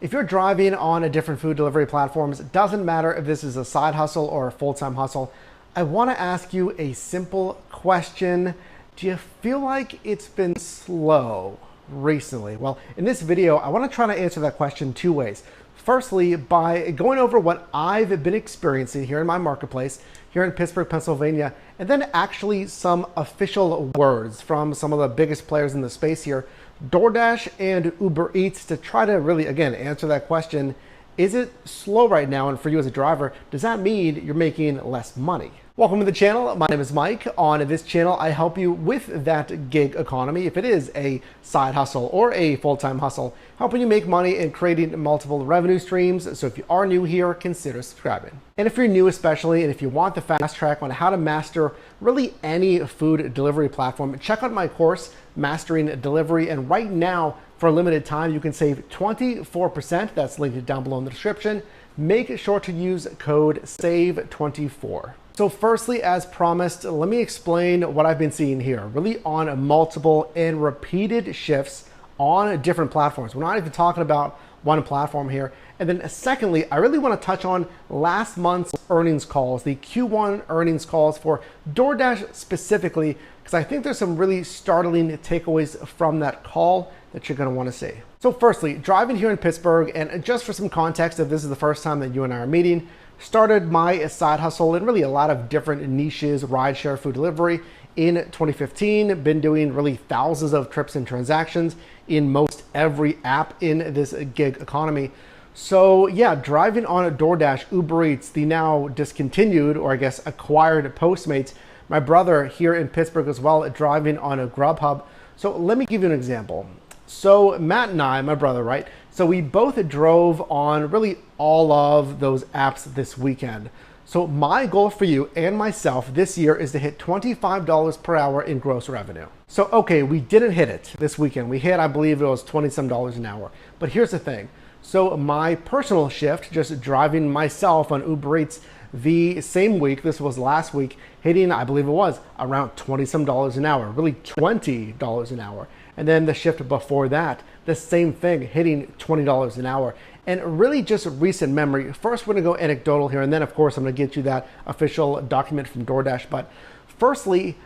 If you're driving on a different food delivery platforms, it doesn't matter if this is a side hustle or a full-time hustle, I want to ask you a simple question. Do you feel like it's been slow recently? Well, in this video, I want to try to answer that question two ways. Firstly, by going over what I've been experiencing here in my marketplace, here in Pittsburgh, Pennsylvania, and then actually some official words from some of the biggest players in the space here, DoorDash and Uber Eats, to try to really, again, answer that question. Is it slow right now? And for you as a driver, does that mean you're making less money? Welcome to the channel. My name is Mike. On this channel, I help you with that gig economy, if it is a side hustle or a full-time hustle, helping you make money and creating multiple revenue streams. So if you are new here, consider subscribing. And if you're new especially, and if you want the fast track on how to master really any food delivery platform, check out my course, Mastering Delivery. And right now, for a limited time, you can save 24%. That's linked down below in the description. Make sure to use code SAVE24. So firstly, as promised, let me explain what I've been seeing here, really on multiple and repeated shifts on different platforms. We're not even talking about one platform here. And then secondly, I really want to touch on last month's earnings calls, the Q1 earnings calls for DoorDash specifically, because I think there's some really startling takeaways from that call that you're going to want to see. So firstly, driving here in Pittsburgh, and just for some context, if this is the first time that you and I are meeting, started my side hustle in really a lot of different niches, rideshare food delivery in 2015. Been doing really thousands of trips and transactions in most every app in this gig economy. So yeah, driving on a DoorDash, Uber Eats, the now discontinued, or I guess acquired Postmates, my brother here in Pittsburgh as well, driving on a Grubhub. So let me give you an example. So Matt and I, my brother, right? So we both drove on really all of those apps this weekend. So my goal for you and myself this year is to hit $25 per hour in gross revenue. So, okay, we didn't hit it this weekend. We hit, I believe it was $20 some an hour. But here's the thing. So my personal shift, just driving myself on Uber Eats the same week, this was last week, hitting, I believe it was, around $20 some an hour, really $20 an hour. And then the shift before that, the same thing, hitting $20 an hour. And really just recent memory. First, we're gonna go anecdotal here, and then of course I'm gonna get you that official document from DoorDash. But firstly,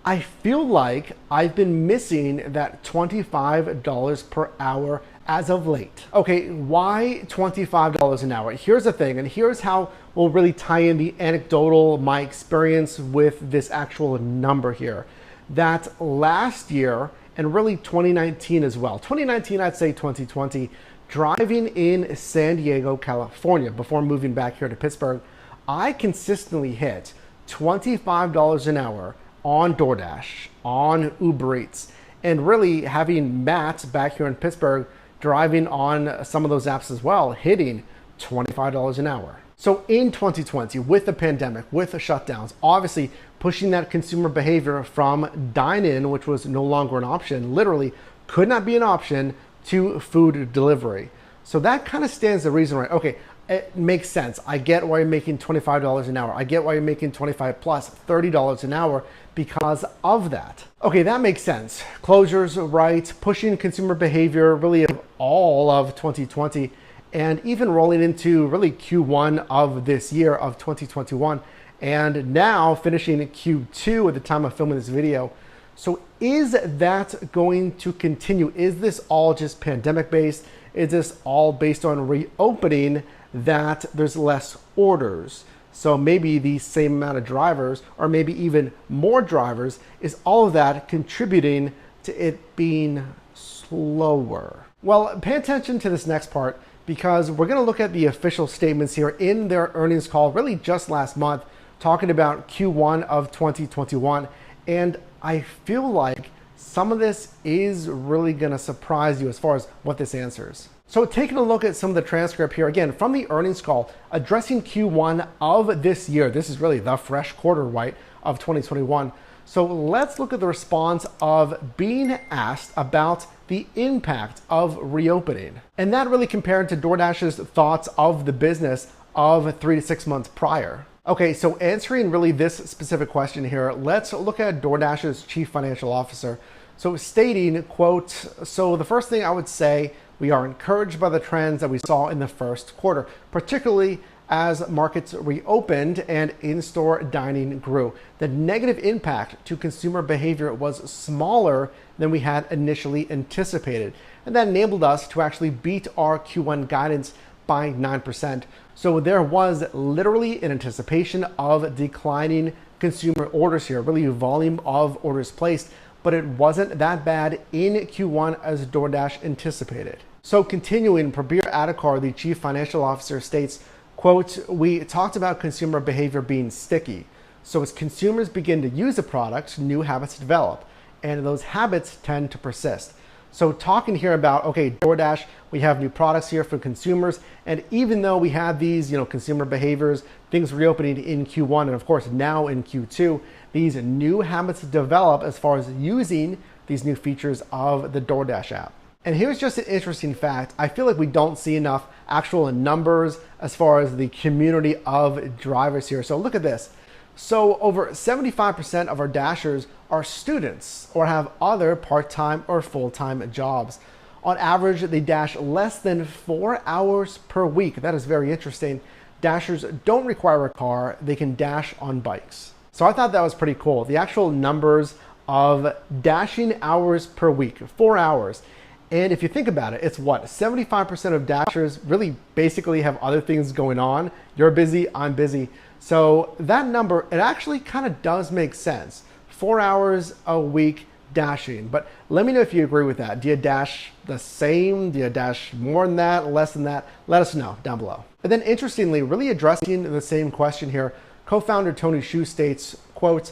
I feel like I've been missing that $25 per hour as of late. Okay, why $25 an hour? Here's the thing, and here's how we'll really tie in the anecdotal, my experience with this actual number here. That last year, and really 2019 as well. 2019, I'd say 2020, driving in San Diego, California, before moving back here to Pittsburgh, I consistently hit $25 an hour on DoorDash, on Uber Eats, and really having Matt back here in Pittsburgh driving on some of those apps as well, hitting $25 an hour. So in 2020, with the pandemic, with the shutdowns, obviously pushing that consumer behavior from dine-in, which was no longer an option, literally could not be an option, to food delivery. So that kind of stands the reason, right? Okay, it makes sense. I get why you're making $25 an hour. I get why you're making 25 plus $30 an hour because of that. Okay, that makes sense. Closures, right? Pushing consumer behavior really of all of 2020 and even rolling into really Q1 of this year of 2021 and now finishing Q2 at the time of filming this video. So is that going to continue? Is this all just pandemic based? Is this all based on reopening that there's less orders? So maybe the same amount of drivers or maybe even more drivers. Is all of that contributing to it being slower? Well, pay attention to this next part because we're going to look at the official statements here in their earnings call really just last month, talking about Q1 of 2021. And I feel like some of this is really going to surprise you as far as what this answers. So taking a look at some of the transcript here, again, from the earnings call, addressing Q1 of this year. This is really the fresh quarter, right, of 2021. So let's look at the response of being asked about the impact of reopening. And that really compared to DoorDash's thoughts of the business of 3 to 6 months prior. Okay, so answering really this specific question here, let's look at DoorDash's chief financial officer. So stating, quote, so the first thing I would say, we are encouraged by the trends that we saw in the first quarter, particularly as markets reopened and in-store dining grew. The negative impact to consumer behavior was smaller than we had initially anticipated, and that enabled us to actually beat our Q1 guidance by 9%. So there was literally an anticipation of declining consumer orders here, really volume of orders placed, but it wasn't that bad in Q1 as DoorDash anticipated. So continuing, Prabir Adhikar, the chief financial officer, states, quote, "We talked about consumer behavior being sticky. So as consumers begin to use a product, new habits develop, and those habits tend to persist." So talking here about, okay, DoorDash, we have new products here for consumers. And even though we had these, consumer behaviors, things reopening in Q1, and of course now in Q2, these new habits develop as far as using these new features of the DoorDash app. And here's just an interesting fact. I feel like we don't see enough actual numbers as far as the community of drivers here. So look at this. So over 75% of our Dashers are students or have other part-time or full-time jobs. On average, they dash less than 4 hours per week. That is very interesting. Dashers don't require a car. They can dash on bikes. So I thought that was pretty cool. The actual numbers of dashing hours per week, 4 hours. And if you think about it, it's what? 75% of Dashers really basically have other things going on. You're busy, I'm busy. So that number, it actually kind of does make sense. 4 hours a week dashing. But let me know if you agree with that. Do you dash the same? Do you dash more than that, less than that? Let us know down below. And then interestingly, really addressing the same question here, co-founder Tony Xu states, quote,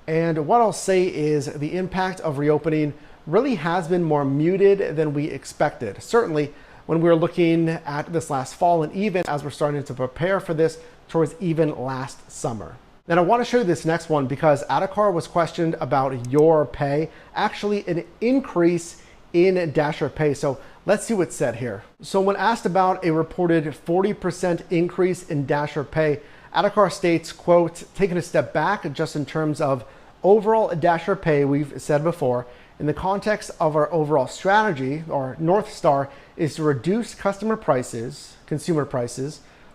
"And what I'll say is the impact of reopening really has been more muted than we expected. Certainly when we were looking at this last fall, and even as we're starting to prepare for this towards even last summer." Then I want to show you this next one because Adhikar was questioned about your pay, actually an increase in Dasher pay. So let's see what's said here. So when asked about a reported 40% increase in Dasher pay, Adhikar states, quote, "Taking a step back just in terms of overall Dasher pay, we've said before, in the context of our overall strategy, our North Star is to reduce consumer prices,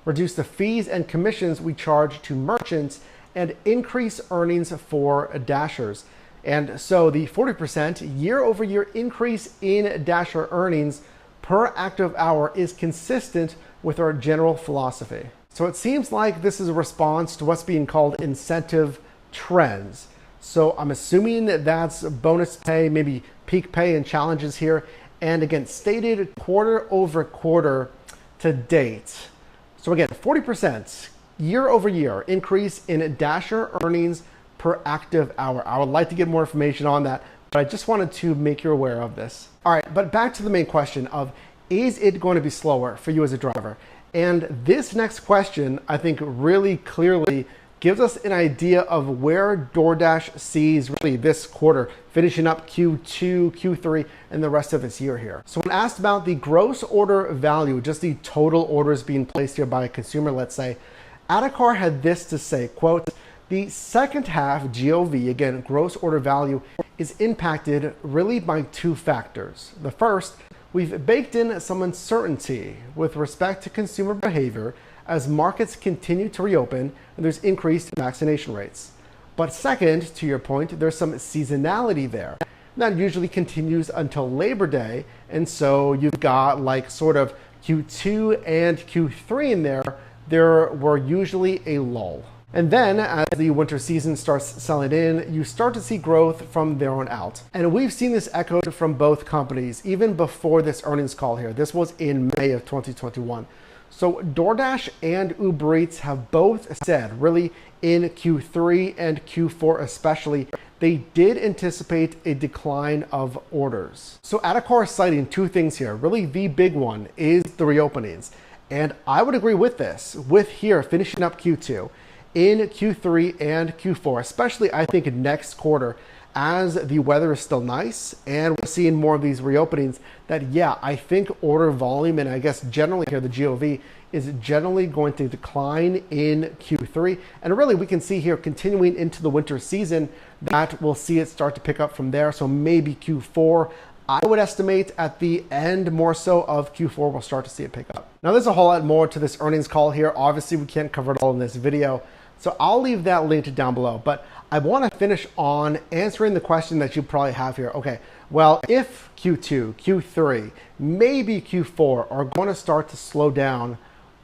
reduce the fees and commissions we charge to merchants, and increase earnings for Dashers." And so the 40% year-over-year increase in Dasher earnings per active hour is consistent with our general philosophy. So it seems like this is a response to what's being called incentive trends. So I'm assuming that that's bonus pay, maybe peak pay and challenges here. And again, stated quarter over quarter to date. So again, 40% year over year increase in Dasher earnings per active hour. I would like to get more information on that, but I just wanted to make you aware of this. All right, but back to the main question of, is it going to be slower for you as a driver? And this next question, I think really clearly gives us an idea of where DoorDash sees really this quarter, finishing up Q2, Q3, and the rest of this year here. So when asked about the gross order value, just the total orders being placed here by a consumer, let's say, Adhikar had this to say, quote, "The second half GOV, again, gross order value, is impacted really by two factors. The first, we've baked in some uncertainty with respect to consumer behavior as markets continue to reopen and there's increased vaccination rates. But second, to your point, there's some seasonality there. That usually continues until Labor Day, and so you've got like sort of Q2 and Q3 in there. There were usually a lull. And then as the winter season starts selling in, you start to see growth from there on out. And we've seen this echoed from both companies, even before this earnings call here. This was in May of 2021. So DoorDash and Uber Eats have both said, really in Q3 and Q4 especially, they did anticipate a decline of orders. So Adhikar is citing two things here. Really the big one is the reopenings. And I would agree with this, with here finishing up Q2, in Q3 and Q4, especially I think next quarter, as the weather is still nice and we're seeing more of these reopenings, that yeah, I think order volume, and I guess generally here the GOV is generally going to decline in Q3. And really we can see here continuing into the winter season that we'll see it start to pick up from there. So maybe Q4, I would estimate at the end more so of Q4, we'll start to see it pick up. Now there's a whole lot more to this earnings call here. Obviously we can't cover it all in this video, so I'll leave that linked down below. But I want to finish on answering the question that you probably have here. Okay, well, if Q2, Q3, maybe Q4 are going to start to slow down,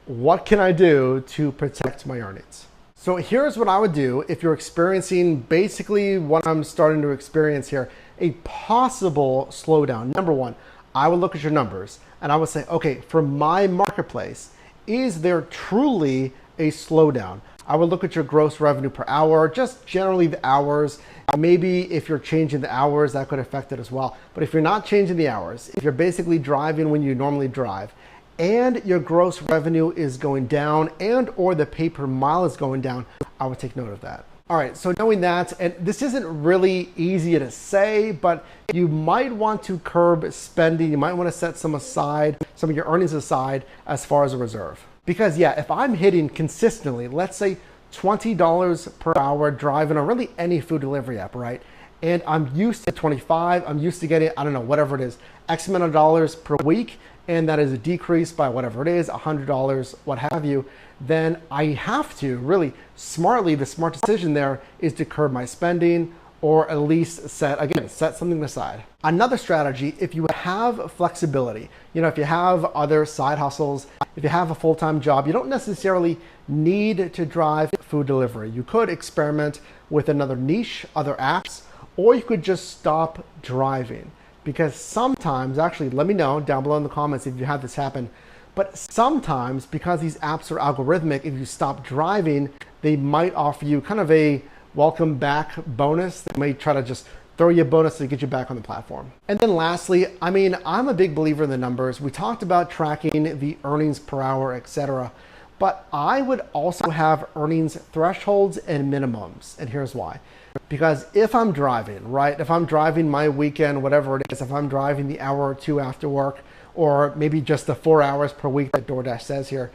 what can I do to protect my earnings? So here's what I would do if you're experiencing basically what I'm starting to experience here, a possible slowdown. Number one, I would look at your numbers and I would say, okay, for my marketplace, is there truly a slowdown? I would look at your gross revenue per hour, just generally the hours. Maybe if you're changing the hours, that could affect it as well. But if you're not changing the hours, if you're basically driving when you normally drive, and your gross revenue is going down and or the pay per mile is going down, I would take note of that. All right, so knowing that, and this isn't really easy to say, but you might want to curb spending. You might want to set some aside, some of your earnings aside as far as a reserve. Because yeah, if I'm hitting consistently, let's say $20 per hour driving on really any food delivery app, right? And I'm used to 25, I'm used to getting, I don't know, whatever it is, X amount of dollars per week, and that is a decrease by whatever it is, $100, what have you, then I have to really smartly, the smart decision there is to curb my spending, or at least set something aside. Another strategy, if you have flexibility, if you have other side hustles, if you have a full-time job, you don't necessarily need to drive food delivery. You could experiment with another niche, other apps, or you could just stop driving. Because sometimes, actually, let me know down below in the comments if you have this happen, but sometimes because these apps are algorithmic, if you stop driving, they might offer you kind of a welcome back bonus. They may try to just throw you a bonus to get you back on the platform. And then lastly, I'm a big believer in the numbers. We talked about tracking the earnings per hour, etc. But I would also have earnings thresholds and minimums. And here's why. Because if I'm driving, right, if I'm driving my weekend, whatever it is, if I'm driving the hour or two after work, or maybe just the 4 hours per week that DoorDash says here,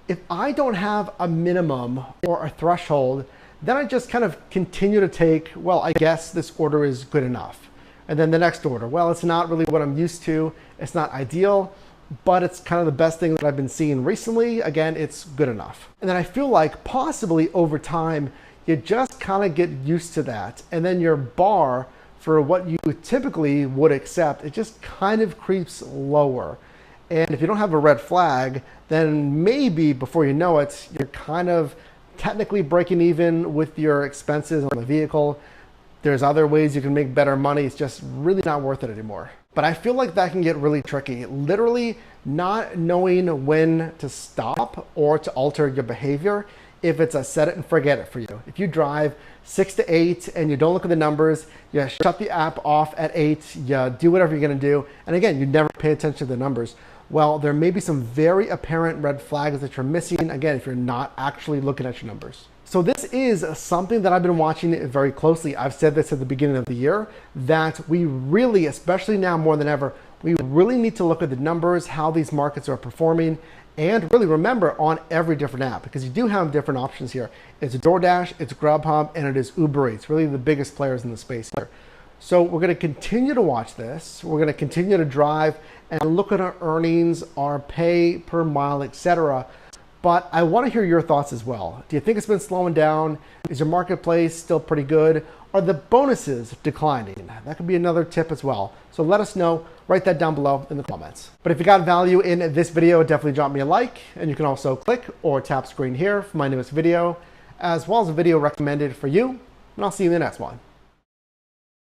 if I don't have a minimum or a threshold, then I just kind of continue to take, well, I guess this order is good enough. And then the next order, well, it's not really what I'm used to. It's not ideal, but it's kind of the best thing that I've been seeing recently. Again, it's good enough. And then I feel like possibly over time, you just kind of get used to that. And then your bar for what you typically would accept, it just kind of creeps lower. And if you don't have a red flag, then maybe before you know it, you're kind of technically breaking even with your expenses on the vehicle. There's other ways you can make better money. It's just really not worth it anymore. But I feel like that can get really tricky. Literally not knowing when to stop or to alter your behavior if it's a set it and forget it for you. If you drive 6 to 8 and you don't look at the numbers, you shut the app off at 8, you do whatever you're gonna do, and again, you never pay attention to the numbers, well, there may be some very apparent red flags that you're missing, again, if you're not actually looking at your numbers. So this is something that I've been watching very closely. I've said this at the beginning of the year, that we really, especially now more than ever, we really need to look at the numbers, how these markets are performing, and really remember on every different app, because you do have different options here. It's DoorDash, it's Grubhub, and it is Uber Eats, really the biggest players in the space here. So we're gonna continue to watch this. We're gonna continue to drive and look at our earnings, our pay per mile, etc. But I wanna hear your thoughts as well. Do you think it's been slowing down? Is your marketplace still pretty good? Are the bonuses declining? That could be another tip as well. So let us know, write that down below in the comments. But if you got value in this video, definitely drop me a like, and you can also click or tap screen here for my newest video, as well as a video recommended for you, and I'll see you in the next one.